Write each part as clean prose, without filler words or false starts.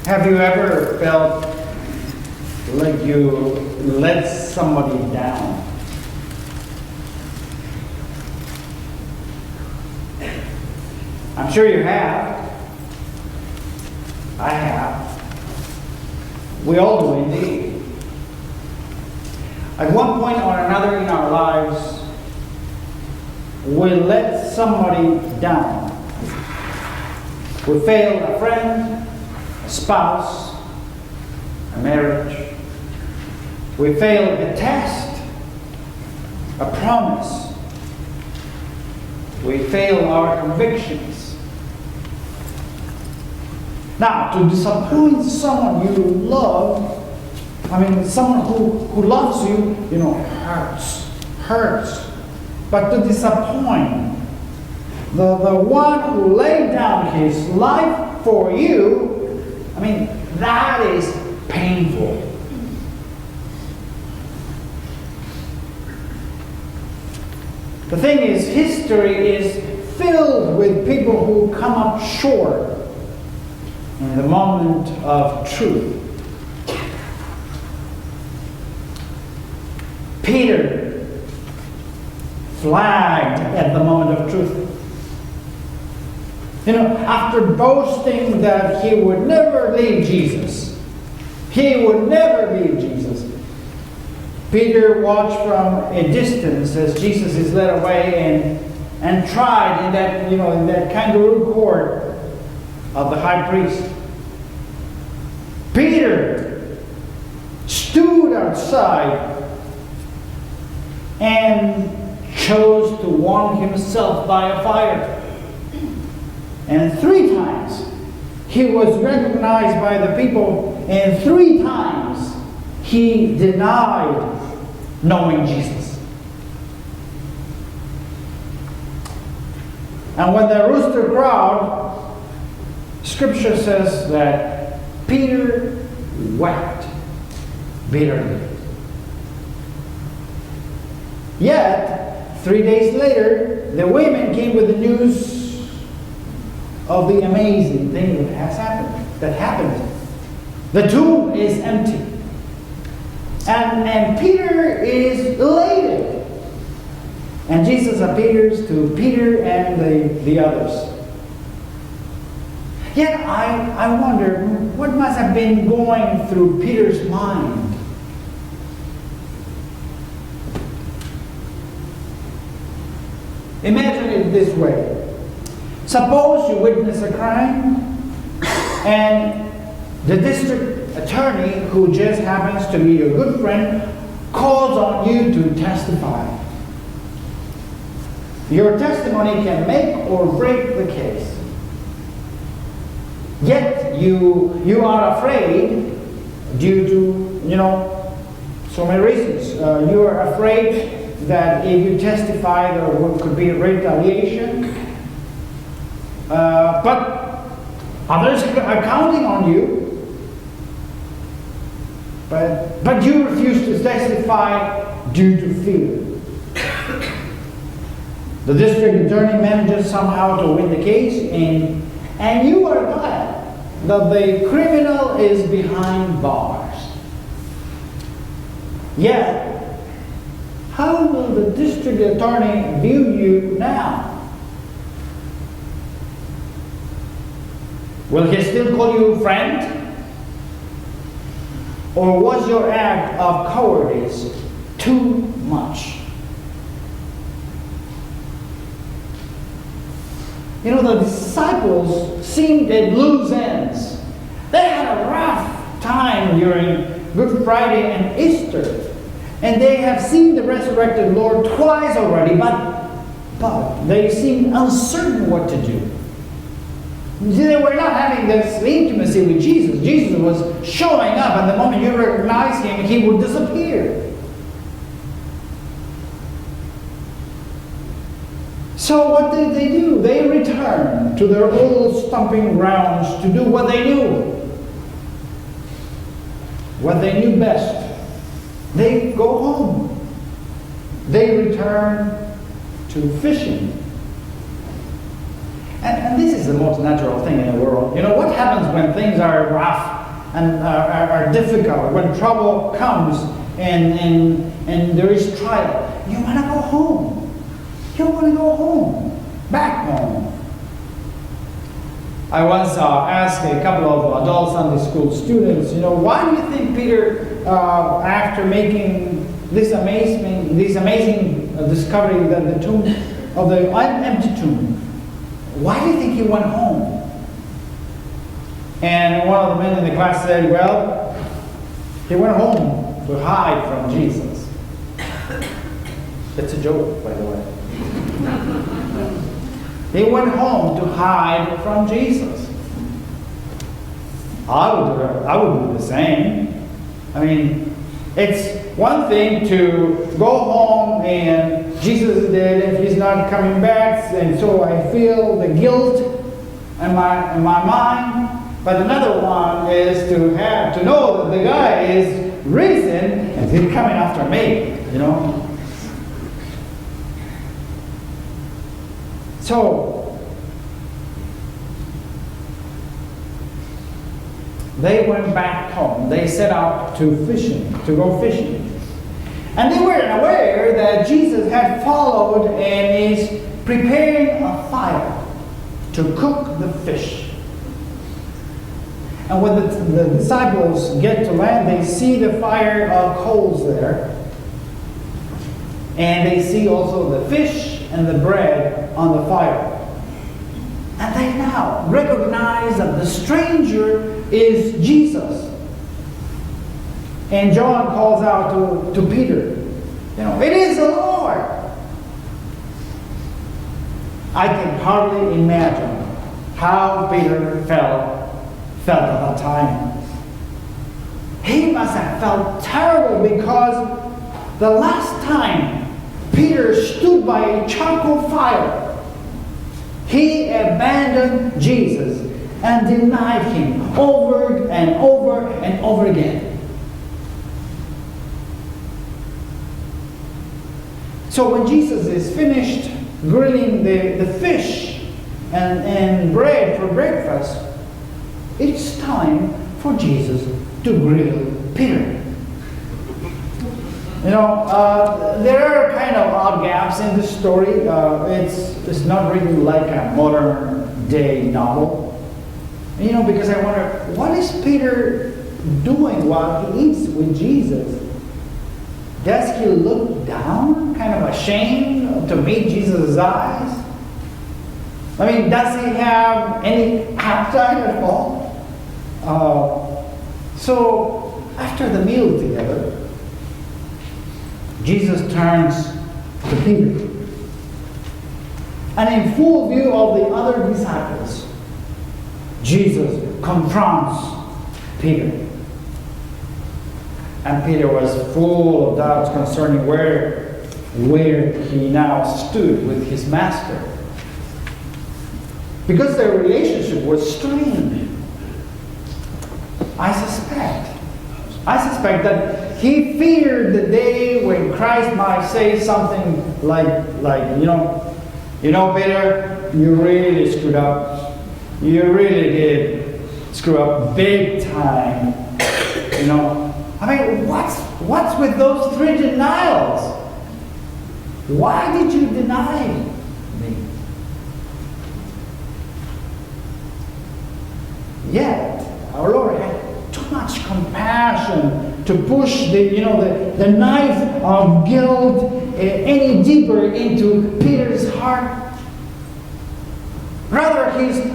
Have you ever felt like you let somebody down? I'm sure you have. I have. We all do indeed. At one point or another in our lives, we let somebody down. We failed a friend, a spouse, a marriage. We failed a test, a promise. We failed our convictions. Now, to disappoint someone you love, someone who loves you, hurts. But to disappoint the one who laid down his life for you, that is painful. The thing is, history is filled with people who come up short in the moment of truth. Peter flagged at the moment of truth. After boasting that he would never leave Jesus, Peter watched from a distance as Jesus is led away and tried in that kangaroo court of the high priest. Peter stood outside and chose to warm himself by a fire. And 3 times he was recognized by the people, and 3 times he denied knowing Jesus. And when the rooster crowed, Scripture says that Peter wept bitterly. Yet, 3 days later, the women came with the news of the amazing thing that happened. The tomb is empty. And Peter is elated. And Jesus appears to Peter and the others. Yet I wonder, what must have been going through Peter's mind? Imagine it this way. Suppose you witness a crime and the district attorney, who just happens to be your good friend, calls on you to testify. Your testimony can make or break the case. Yet you are afraid due to, so many reasons. You are afraid that if you testify there could be retaliation. But others are counting on you. But you refuse to testify due to fear. The district attorney manages somehow to win the case, and you are glad that the criminal is behind bars. Yet, how will the district attorney view you now? Will he still call you friend? Or was your act of cowardice too much? The disciples seemed at loose ends. They had a rough time during Good Friday and Easter. And they have seen the resurrected Lord twice already, but they seemed uncertain what to do. They were not having this intimacy with Jesus. Jesus was showing up, and the moment you recognize him, he would disappear. So what did they do? They returned to their old stomping grounds to do what they knew. What they knew best. They go home. They return to fishing. And this is the most natural thing in the world. What happens when things are rough? and are difficult, when trouble comes and there is trial, you want to go home. You want to go home, back home. I once asked a couple of adult Sunday school students, why do you think Peter, after making this amazing discovery that the tomb of the empty tomb, why do you think he went home? And one of the men in the class said, well, he went home to hide from Jesus. It's a joke, by the way. He went home to hide from Jesus. I would do the same. I mean, it's one thing to go home and Jesus is dead and he's not coming back, and so I feel the guilt in my mind. But another one is to know that the guy is risen and he's coming after me, So, they went back home. They set out to go fishing. And they weren't aware that Jesus had followed and is preparing a fire to cook the fish. And when the disciples get to land, they see the fire of coals there. And they see also the fish and the bread on the fire. And they now recognize that the stranger is Jesus. And John calls out to Peter, it is the Lord. I can hardly imagine how Peter felt at that time. He must have felt terrible because the last time Peter stood by a charcoal fire, he abandoned Jesus and denied him over and over and over again. So when Jesus is finished grilling the fish and bread for breakfast, it's time for Jesus to grill Peter. There are kind of odd gaps in the story. It's not written like a modern day novel. Because I wonder, what is Peter doing while he eats with Jesus? Does he look down, kind of ashamed to meet Jesus' eyes? I mean, does he have any appetite at all? So, after the meal together, Jesus turns to Peter. And in full view of the other disciples, Jesus confronts Peter. And Peter was full of doubts concerning where he now stood with his master. Because their relationship was strained. I suspect that he feared the day when Christ might say something like Peter, you really screwed up. You really did screw up big time. I mean, what's with those 3 denials? Why did you deny me? Yet, our Lord had too much compassion to push the knife of guilt any deeper into Peter's heart. Rather,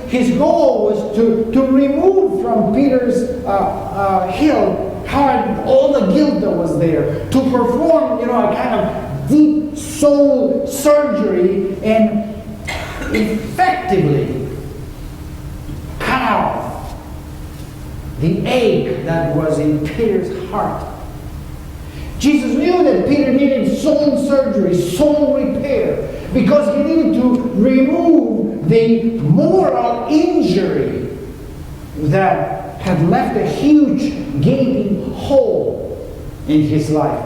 his goal was to remove from Peter's heart all the guilt that was there, to perform a kind of deep soul surgery and effectively cut off the ache that was in Peter's heart. Jesus knew that Peter needed soul surgery, soul repair, because he needed to remove the moral injury that had left a huge gaping hole in his life.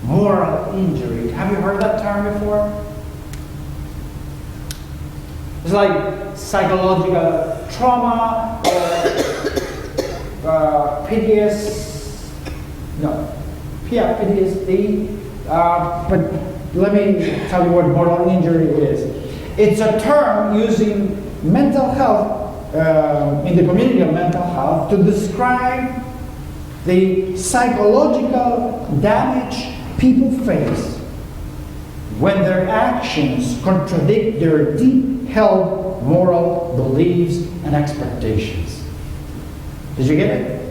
Moral injury. Have you heard that term before? It's like psychological trauma or PTSD, but let me tell you what moral injury is. It's a term using mental health, in the community of mental health, to describe the psychological damage people face when their actions contradict their deep-held moral beliefs and expectations. Did you get it?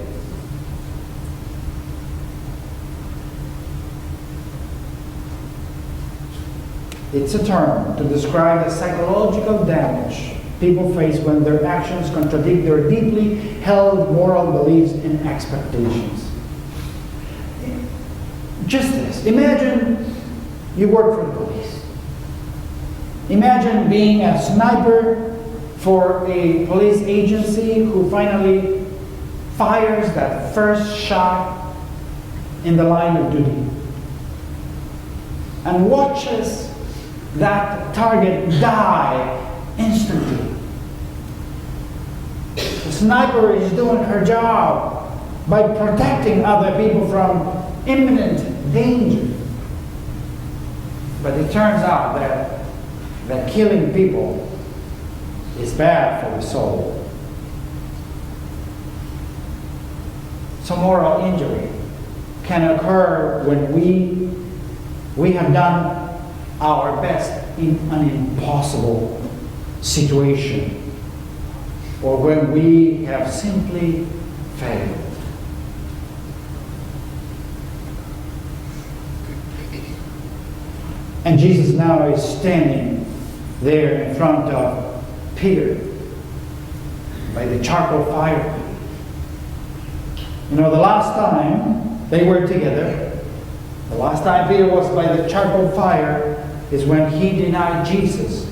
It's a term to describe the psychological damage people face when their actions contradict their deeply held moral beliefs and expectations. Just this. Imagine you work for the police. Imagine being a sniper for a police agency who finally fires that first shot in the line of duty and watches that target die instantly. The sniper is doing her job by protecting other people from imminent danger. But it turns out that killing people is bad for the soul. So moral injury can occur when we have done our best in an impossible situation, or when we have simply failed. And Jesus now is standing there in front of Peter by the charcoal fire. You know, the last time they were together, the last time Peter was by the charcoal fire is when he denied Jesus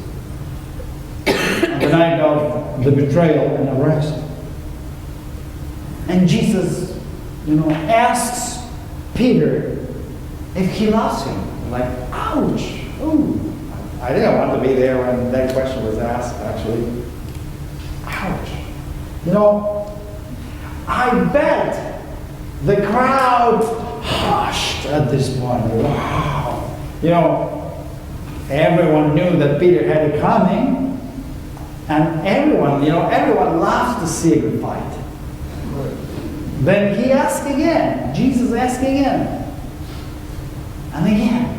on the night of the betrayal and arrest. And Jesus, asks Peter if he loves him. Like, ouch! Ooh. I didn't want to be there when that question was asked, actually. Ouch. I bet the crowd hushed at this point. Wow. Everyone knew that Peter had it coming. And everyone loves to see a good fight. Then he asked again. Jesus asked again. And again.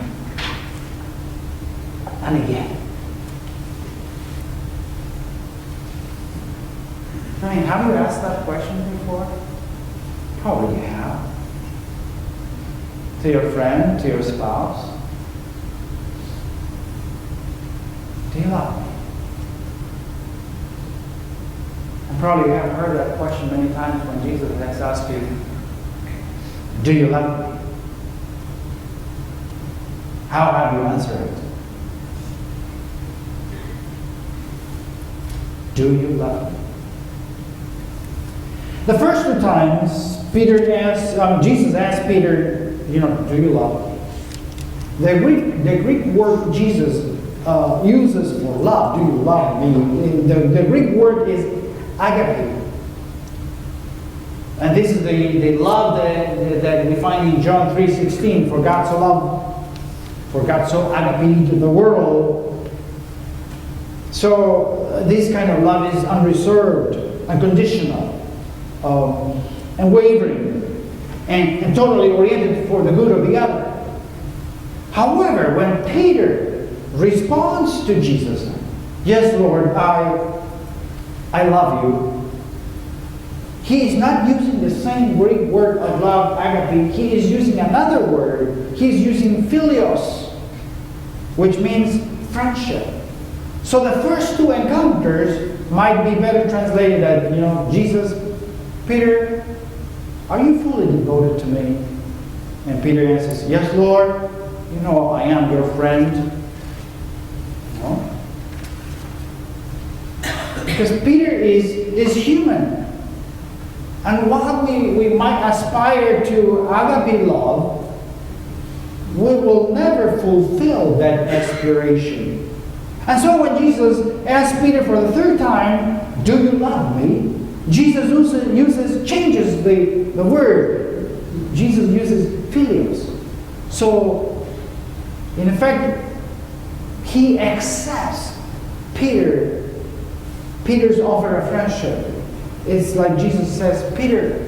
And again. Have you asked that question before? Probably you have. To your friend, to your spouse. Do you love me? And probably you have heard that question many times when Jesus has asked you, do you love me? How have you answered it? Do you love me? The first two times Jesus asked Peter, do you love me? The Greek word Jesus uses for love, do you love me? The Greek word is agape. And this is the love that we find in John 3:16. For God so agape the world. So this kind of love is unreserved, unconditional, and wavering, and totally oriented for the good of the other. However, when Peter responds to Jesus, yes, Lord, I love you, he is not using the same Greek word of love, agape. He is using another word. He is using philios, which means friendship. So the first two encounters might be better translated as, Jesus, Peter, are you fully devoted to me? And Peter answers, yes, Lord, I am your friend. Because Peter is human. And while we might aspire to agape love, we will never fulfill that aspiration. And so when Jesus asked Peter for the third time, do you love me? Jesus changes the word. Jesus uses philios. So, in effect, he accepts Peter's offer of friendship. It's like Jesus says, Peter,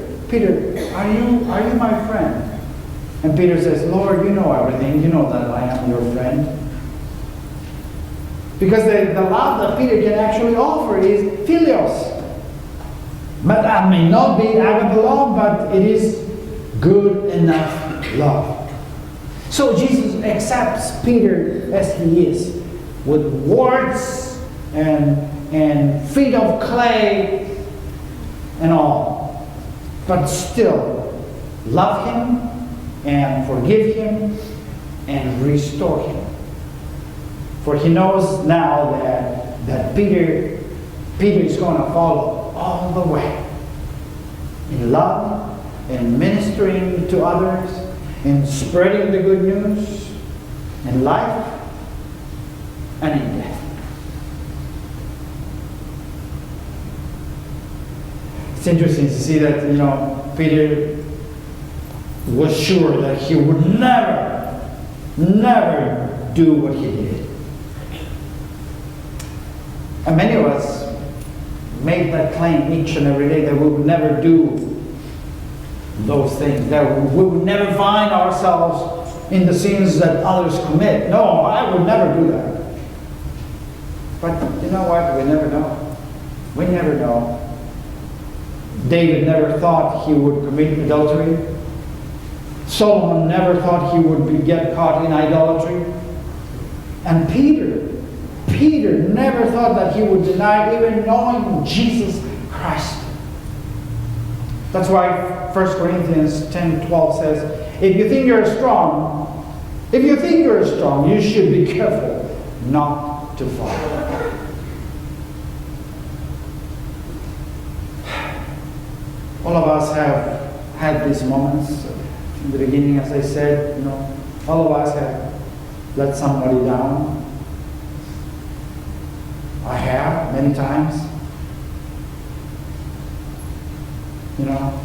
are you my friend? And Peter says, Lord, you know everything. You know that I am your friend. Because the love that Peter can actually offer is philios. But that may not be agape love, but it is good enough love. So Jesus accepts Peter as he is, with warts and feet of clay and all. But still, love him and forgive him and restore him. For he knows now that Peter is going to follow all the way in love, in ministering to others, in spreading the good news, in life and in death. It's interesting to see that, Peter was sure that he would never do what he did. And many of us make that claim each and every day, that we would never do those things, that we would never find ourselves in the sins that others commit. No, I would never do that. But you know what? We never know. We never know. David never thought he would commit adultery. Solomon never thought he would get caught in idolatry. And Peter never thought that he would deny even knowing Jesus Christ. That's why 1 Corinthians 10:12 says, if you think you're strong, you should be careful not to fall. All of us have had these moments. In the beginning, as I said, all of us have let somebody down. I have, many times.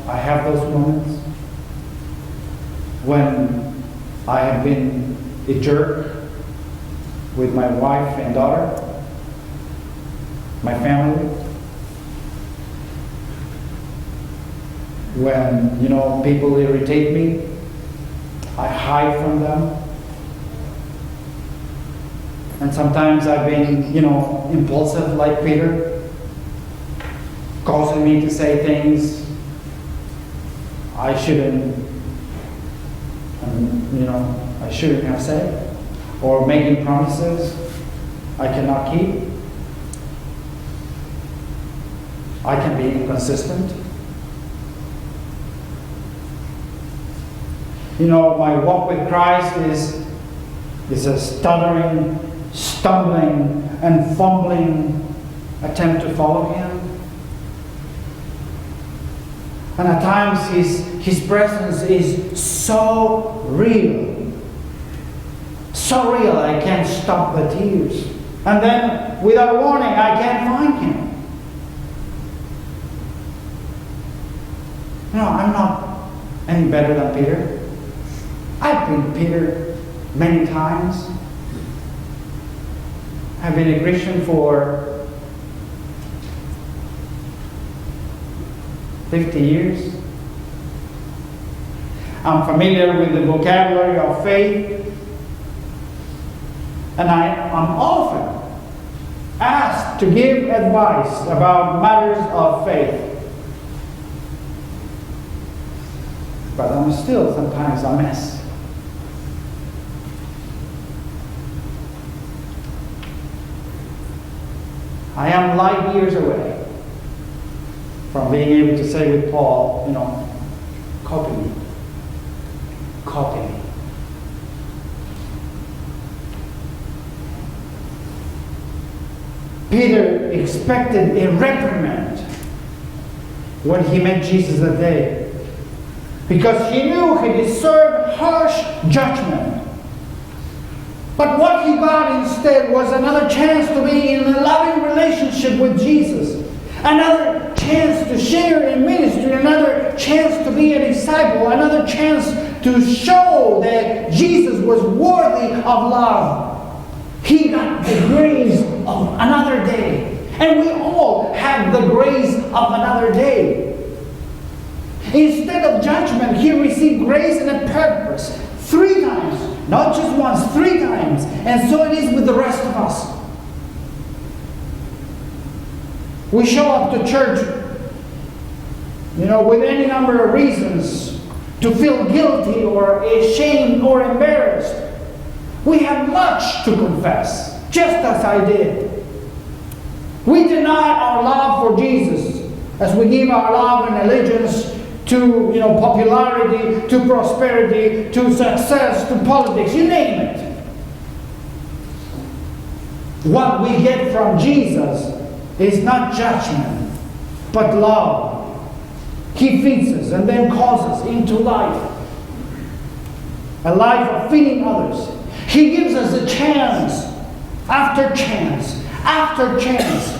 I have those moments when I have been a jerk with my wife and daughter, my family. When, people irritate me, I hide from them. And sometimes I've been, impulsive like Peter, causing me to say things I shouldn't have said, or making promises I cannot keep. I can be inconsistent. My walk with Christ is a stuttering, stumbling, and fumbling attempt to follow Him. And at times His presence is so real I can't stop the tears. And then, without warning, I can't find Him. I'm not any better than Peter. I've been Peter many times. I've been a Christian for 50 years. I'm familiar with the vocabulary of faith. And I'm often asked to give advice about matters of faith. But I'm still sometimes a mess. I am light years away from being able to say with Paul, copy me. Copy me. Peter expected a reprimand when he met Jesus that day, because he knew he deserved harsh judgment. But what he got instead was another chance to be in a loving relationship with Jesus, another chance to share in ministry, another chance to be a disciple, another chance to show that Jesus was worthy of love. He got the grace of another day. And we all have the grace of another day. Instead of judgment, he received grace and a purpose. 3 times. Not just once, 3 times. And so it is with the rest of us. We show up to church, with any number of reasons to feel guilty or ashamed or embarrassed. We have much to confess, just as I did. We deny our love for Jesus as we give our love and allegiance to popularity, to prosperity, to success, to politics, you name it. What we get from Jesus is not judgment, but love. He feeds us and then calls us into life. A life of feeding others. He gives us a chance after chance after chance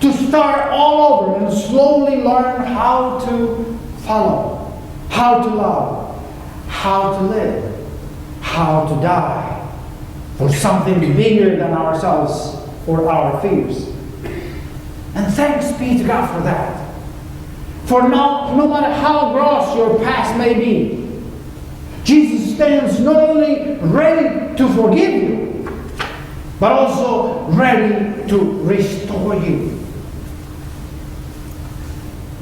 to start all over and slowly learn how to follow, how to love, how to live, how to die for something bigger than ourselves or our fears. And thanks be to God for that. For no matter how gross your past may be, Jesus stands not only ready to forgive you, but also ready to restore you.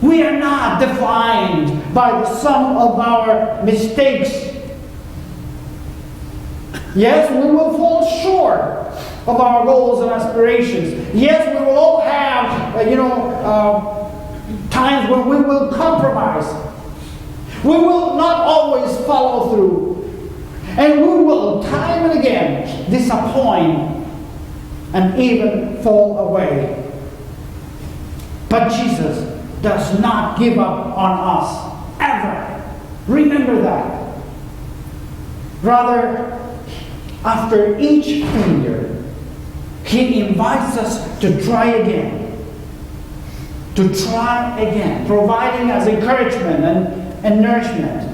We are not defined by the sum of our mistakes. Yes, we will fall short of our goals and aspirations. Yes, we will all have, times when we will compromise. We will not always follow through. And we will, time and again, disappoint and even fall away. But Jesus does not give up on us, ever. Remember that. Rather, after each failure, He invites us to try again. To try again, providing us encouragement and nourishment.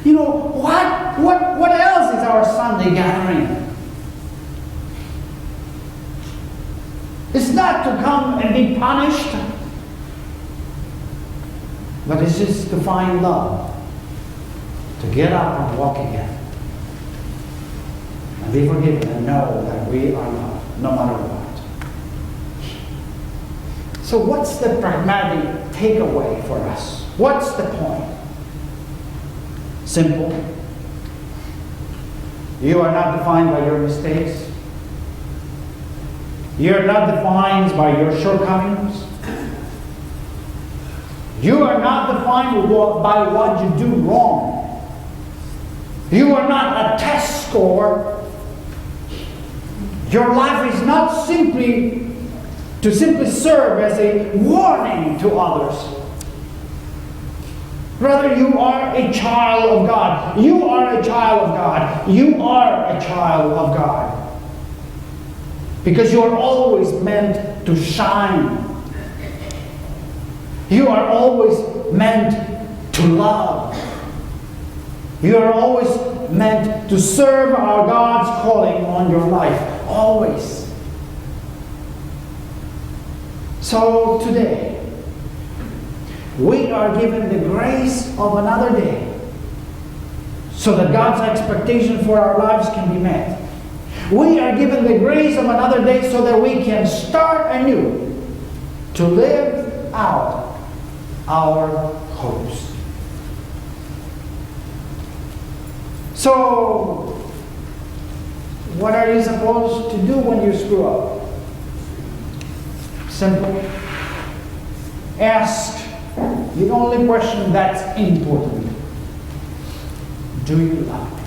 What else is our Sunday gathering? It's not to come and be punished, but it's just to find love, to get up and walk again, and be forgiven and know that we are loved, no matter what. So what's the pragmatic takeaway for us? What's the point? Simple. You are not defined by your mistakes. You are not defined by your shortcomings. You are not defined by what you do wrong. You are not a test score. Your life is not simply serve as a warning to others. Rather, you are a child of God. You are a child of God. You are a child of God. Because you are always meant to shine. You are always meant to love. You are always meant to serve our God's calling on your life. Always. So today, we are given the grace of another day so that God's expectation for our lives can be met. We are given the grace of another day so that we can start anew to live out our hopes. So, what are you supposed to do when you screw up? Simple. Ask the only question that's important. Do you love?